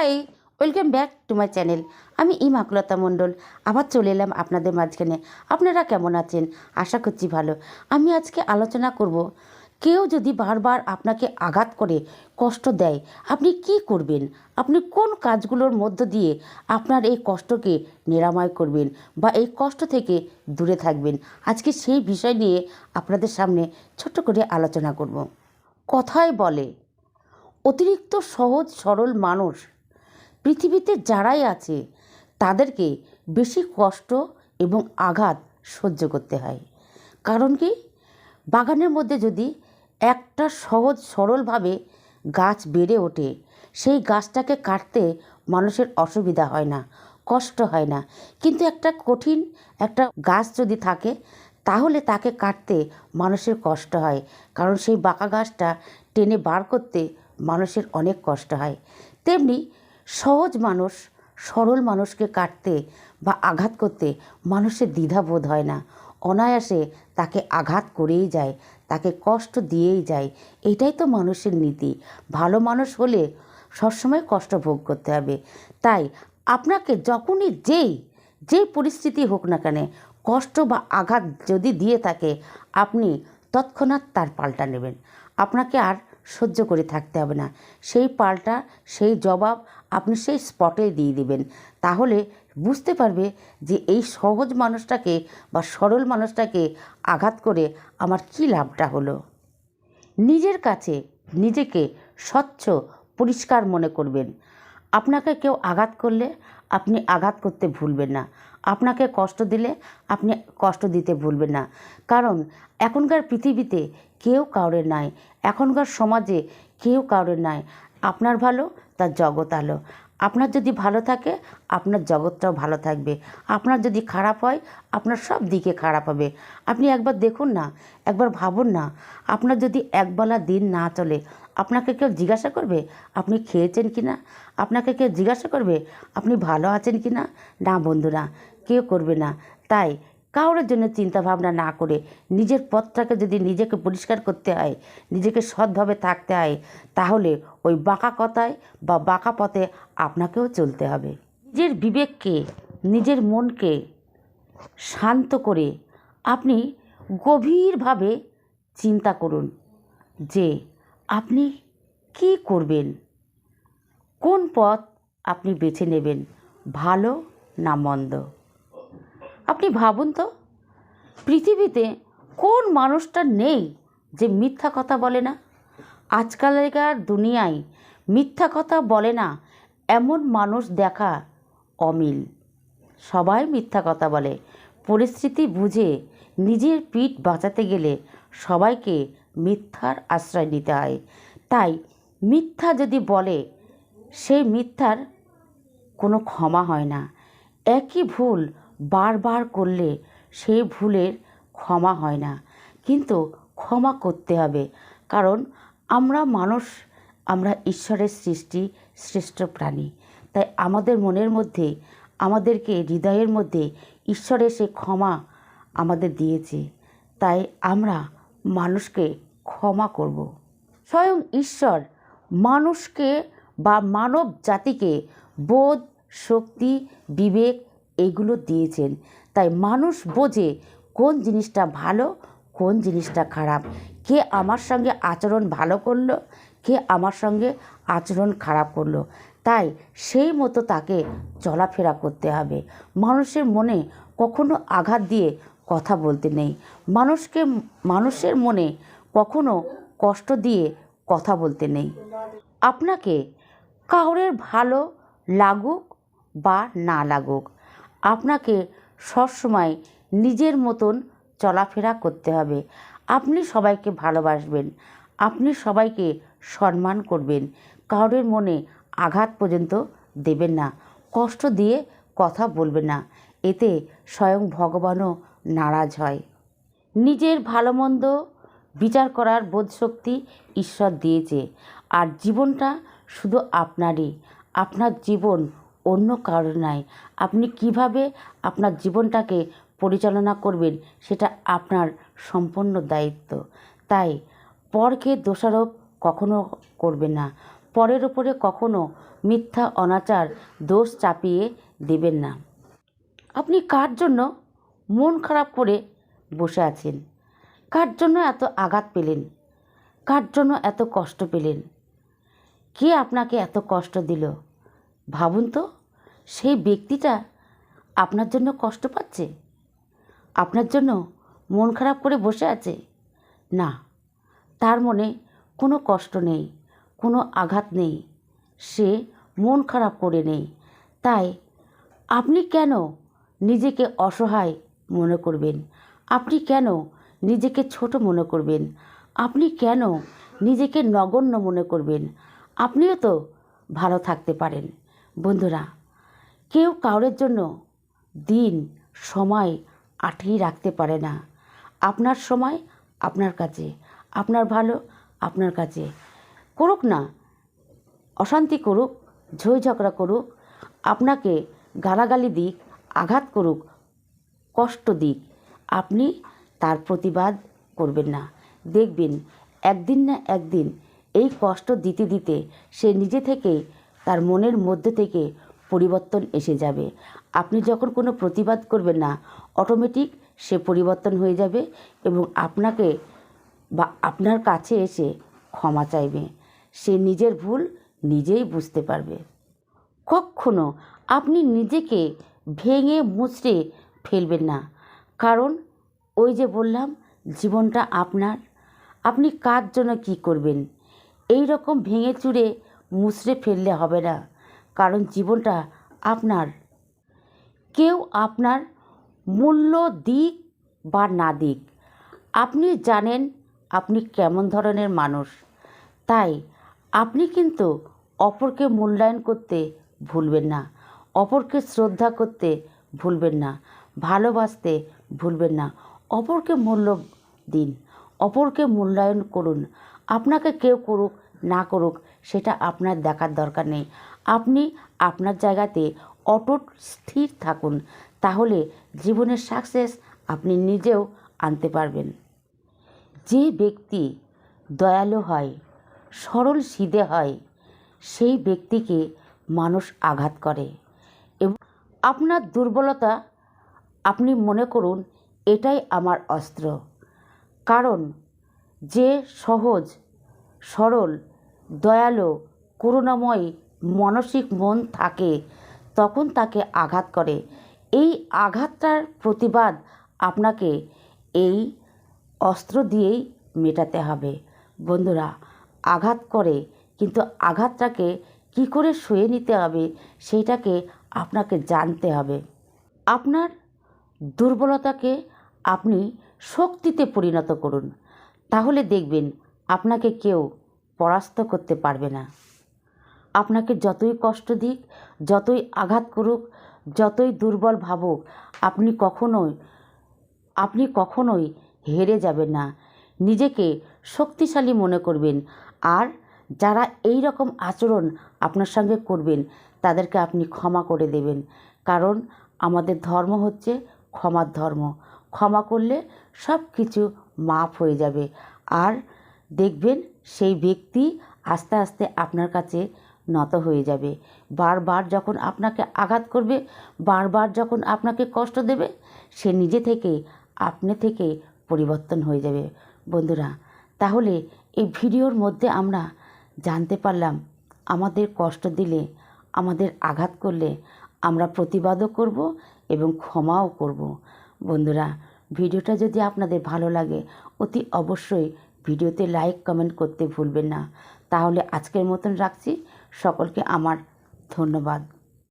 High, welcome back to my channel. আমি Immaculata মণ্ডল আবার চলে এলাম আপনাদের মাঝখানে। আপনারা কেমন আছেন? আশা করছি ভালো। আমি আজকে আলোচনা করব, কেউ যদি বারবার আপনাকে আঘাত করে কষ্ট দেয় আপনি কি করবেন, আপনি কোন কাজগুলোর মধ্য দিয়ে আপনার এই কষ্টকে নিরাময় করবেন বা এই কষ্ট থেকে দূরে থাকবেন। আজকে সেই বিষয় নিয়ে আপনাদের সামনে ছোট্ট করে আলোচনা করব। কথায় বলে, অতিরিক্ত সহজ সরল মানুষ পৃথিবীতে যারাই আছে তাদেরকে বেশি কষ্ট এবং আঘাত সহ্য করতে হয়। কারণ কি, বাগানের মধ্যে যদি একটা সহজ সরলভাবে গাছ বেড়ে ওঠে, সেই গাছটাকে কাটতে মানুষের অসুবিধা হয় না, কষ্ট হয় না। কিন্তু একটা কঠিন একটা গাছ যদি থাকে তাহলে তাকে কাটতে মানুষের কষ্ট হয়, কারণ সেই বাঁকা গাছটা টেনে বার করতে মানুষের অনেক কষ্ট হয়। তেমনি সহজ মানুষ সরল মানুষকে কাটতে বা আঘাত করতে মানুষের দ্বিধাবোধ হয় না, অনায়াসে তাকে আঘাত করেই যায়, তাকে কষ্ট দিয়েই যায়। এটাই তো মানুষের নীতি। ভালো মানুষ হলে সবসময় কষ্ট ভোগ করতে হবে। তাই আপনাকে যখনই যেই পরিস্থিতি হোক না কেন, কষ্ট বা আঘাত যদি দিয়ে থাকে আপনি তৎক্ষণাৎ তার পাল্টা নেবেন। আপনাকে আর সহ্য করে থাকতে হবে না, সেই পাল্টা সেই জবাব আপনি সেই স্পটেই দিয়ে দিবেন। তাহলে বুঝতে পারবে যে এই সহজ মানুষটাকে বা সরল মানুষটাকে আঘাত করে আমার কী লাভটা হলো। নিজের কাছে নিজেকে স্বচ্ছ পরিষ্কার মনে করবেন। আপনাকে কেউ আঘাত করলে আপনি আঘাত করতে ভুলবেন না, আপনাকে কষ্ট দিলে আপনি কষ্ট দিতে ভুলবেন না। কারণ এখনকার পৃথিবীতে কেউ কাউরের নাই, এখনকার সমাজে কেউ কাউরের নাই। আপনার ভালো তার জগৎ আলো। আপনার যদি ভালো থাকে আপনার জগৎটাও ভালো থাকবে, আপনার যদি খারাপ হয় আপনার সব দিকে খারাপ হবে। আপনি একবার দেখুন না, একবার ভাবুন না, আপনার যদি একবেলা দিন না চলে আপনাকে কেউ জিজ্ঞাসা করবে আপনি খেয়েছেন কি না? আপনাকে কেউ জিজ্ঞাসা করবে আপনি ভালো আছেন কি না? না বন্ধুরা, কেউ করবে না। তাই কারোর জন্য চিন্তা ভাবনা না করে নিজের পথটাকে যদি নিজেকে পরিষ্কার করতে হয়, নিজেকে সৎভাবে থাকতে হয়, তাহলে ওই বাঁকা কথায় বা বাঁকা পথে আপনাকেও চলতে হবে। নিজের বিবেককে নিজের মনকে শান্ত করে আপনি গভীরভাবে চিন্তা করুন যে আপনি কি করবেন, কোন পথ আপনি বেছে নেবেন, ভালো না মন্দ। আপনি ভাবুন তো, পৃথিবীতে কোন মানুষটা নেই যে মিথ্যা কথা বলে না? আজকালকার দুনিয়ায় মিথ্যা কথা বলে না এমন মানুষ দেখা অমিল। সবাই মিথ্যা কথা বলে। পরিস্থিতি বুঝে নিজের পিঠ বাঁচাতে গেলে সবাইকে মিথ্যার আশ্রয় নিতে হয়। তাই মিথ্যা যদি বলে সেই মিথ্যার কোনো ক্ষমা হয় না। একই ভুল বারবার করলে সেই ভুলের ক্ষমা হয় না, কিন্তু ক্ষমা করতে হবে। কারণ আমরা মানুষ, আমরা ঈশ্বরের সৃষ্টি, শ্রেষ্ঠ প্রাণী। তাই আমাদের মনের মধ্যে, আমাদেরকে হৃদয়ের মধ্যে ঈশ্বরের সে ক্ষমা আমাদের দিয়েছে। তাই আমরা মানুষকে ক্ষমা করব। স্বয়ং ঈশ্বর মানুষকে বা মানব জাতিকে বোধ, শক্তি, বিবেক এগুলো দিয়েছেন। তাই মানুষ বোঝে কোন জিনিসটা ভালো, কোন জিনিসটা খারাপ, কে আমার সঙ্গে আচরণ ভালো করলো, কে আমার সঙ্গে আচরণ খারাপ করলো। তাই সেই মতো তাকে চলাফেরা করতে হবে। মানুষের মনে কখনো আঘাত দিয়ে কথা বলতে নেই, মানুষের মনে কখনো কষ্ট দিয়ে কথা বলতে নেই। আপনাকে কাউরের ভালো লাগুক বা না লাগুক, আপনাকে সবসময় নিজের মতন চলাফেরা করতে হবে। আপনি সবাইকে ভালোবাসবেন, আপনি সবাইকে সম্মান করবেন, কাউরের মনে আঘাত পর্যন্ত দেবেন না, কষ্ট দিয়ে কথা বলবেন না। এতে স্বয়ং ভগবানও নারাজ হয়। নিজের ভালো মন্দ বিচার করার বোধশক্তি ঈশ্বর দিয়েছে, আর জীবনটা শুধু আপনারই। আপনার জীবন অন্য কারোর নয়। আপনি কিভাবে আপনার জীবনটাকে পরিচালনা করবেন সেটা আপনার সম্পূর্ণ দায়িত্ব। তাই পরকে দোষারোপ কখনো করবেন না, পরের ওপরে কখনো মিথ্যা অনাচার দোষ চাপিয়ে দেবেন না। আপনি কার জন্য মন খারাপ করে বসে আছেন? কার জন্য এত আঘাত পেলেন? কার জন্য এত কষ্ট পেলেন? কে আপনাকে এত কষ্ট দিল? ভাবুন তো, সেই ব্যক্তিটা আপনার জন্য কষ্ট পাচ্ছে, আপনার জন্য মন খারাপ করে বসে আছে? না, তার মনে কোনো কষ্ট নেই, কোনো আঘাত নেই, সে মন খারাপ করে নেই। তাই আপনি কেন নিজেকে অসহায় মনে করবেন? আপনি কেন নিজেকে ছোট মনে করবেন? আপনি কেন নিজেকে নগণ্য মনে করবেন? আপনিও তো ভালো থাকতে পারেন। বন্ধুরা, কেউ কাউরের জন্য দিন সময় আটকিয়ে রাখতে পারে না। আপনার সময় আপনার কাছে, আপনার ভালো আপনার কাছে। করুক না, অশান্তি করুক, ঝই ঝগড়া করুক, আপনাকে গালাগালি দিক, আঘাত করুক, কষ্ট দিক, আপনি তার প্রতিবাদ করবেন না। দেখবেন একদিন না একদিন এই কষ্ট দিতে দিতে সে নিজে থেকেই তার মনের মধ্যে থেকে পরিবর্তন এসে যাবে। আপনি যখন কোনো প্রতিবাদ করবেন না, অটোমেটিক সে পরিবর্তন হয়ে যাবে এবং আপনাকে বা আপনার কাছে এসে ক্ষমা চাইবে। সে নিজের ভুল নিজেই বুঝতে পারবে। কখনো আপনি নিজেকে ভেঙে মুচড়ে ফেলবেন না, কারণ ওই যে বললাম, জীবনটা আপনার। আপনি কার জন্য কী করবেন? এই রকম ভেঙে চুরে মুচড়ে ফেললে হবে না, কারণ জীবনটা আপনার। কেউ আপনার মূল্য দিক বা না দিক, আপনি জানেন আপনি কেমন ধরনের মানুষ। তাই আপনি কিন্তু অপরকে মূল্যায়ন করতে ভুলবেন না, অপরকে শ্রদ্ধা করতে ভুলবেন না, ভালোবাসতে ভুলবেন না। অপরকে মূল্য দিন, অপরকে মূল্যায়ন করুন। আপনাকে কেউ করুক না করুক সেটা আপনার দেখার দরকার নেই। আপনি আপনার জায়গাতে অটুট স্থির থাকুন, তাহলে জীবনের সাকসেস আপনি নিজেও আনতে পারবেন। যে ব্যক্তি দয়ালু হয়, সরল সিধে হয়, সেই ব্যক্তিকে মানুষ আঘাত করে। এবং আপনার দুর্বলতা আপনি মনে করুন এটাই আমার অস্ত্র, কারণ যে সহজ সরল দয়ালু করুণাময় মানসিক মন থাকে তখন তাকে আঘাত করে। এই আঘাতটার প্রতিবাদ আপনাকে এই অস্ত্র দিয়েই মেটাতে হবে। বন্ধুরা, আঘাত করে, কিন্তু আঘাতটাকে কী করে সয়ে নিতে হবে সেইটাকে আপনাকে জানতে হবে। আপনার দুর্বলতাকে আপনি শক্তিতে পরিণত করুন, তাহলে দেখবেন আপনাকে কেউ পরাস্ত করতে পারবে না। আপনাকে যতই কষ্ট দিক, যতই আঘাত করুক, যতই দুর্বল ভাবুক, আপনি কখনোই হেরে যাবেন না। নিজেকে শক্তিশালী মনে করবেন। আর যারা এই রকম আচরণ আপনার সঙ্গে করবেন তাদেরকে আপনি ক্ষমা করে দেবেন, কারণ আমাদের ধর্ম হচ্ছে ক্ষমার ধর্ম। ক্ষমা করলে সব কিছু মাফ হয়ে যাবে। আর দেখবেন সেই ব্যক্তি আস্তে আস্তে আপনার কাছে নত হয়ে যাবে। বারবার যখন আপনাকে আঘাত করবে, বারবার যখন আপনাকে কষ্ট দেবে, সে নিজে থেকে আপনি থেকে পরিবর্তন হয়ে যাবে। বন্ধুরা, তাহলে এই ভিডিওর মধ্যে আমরা জানতে পারলাম আমাদের কষ্ট দিলে, আমাদের আঘাত করলে আমরা প্রতিবাদও করব এবং ক্ষমাও করব। বন্ধুরা, ভিডিওটা যদি আপনাদের ভালো লাগে অতি অবশ্যই ভিডিওতে লাইক কমেন্ট করতে ভুলবেন না। তাহলে আজকের মতন রাখছি। সকলকে আমার ধন্যবাদ।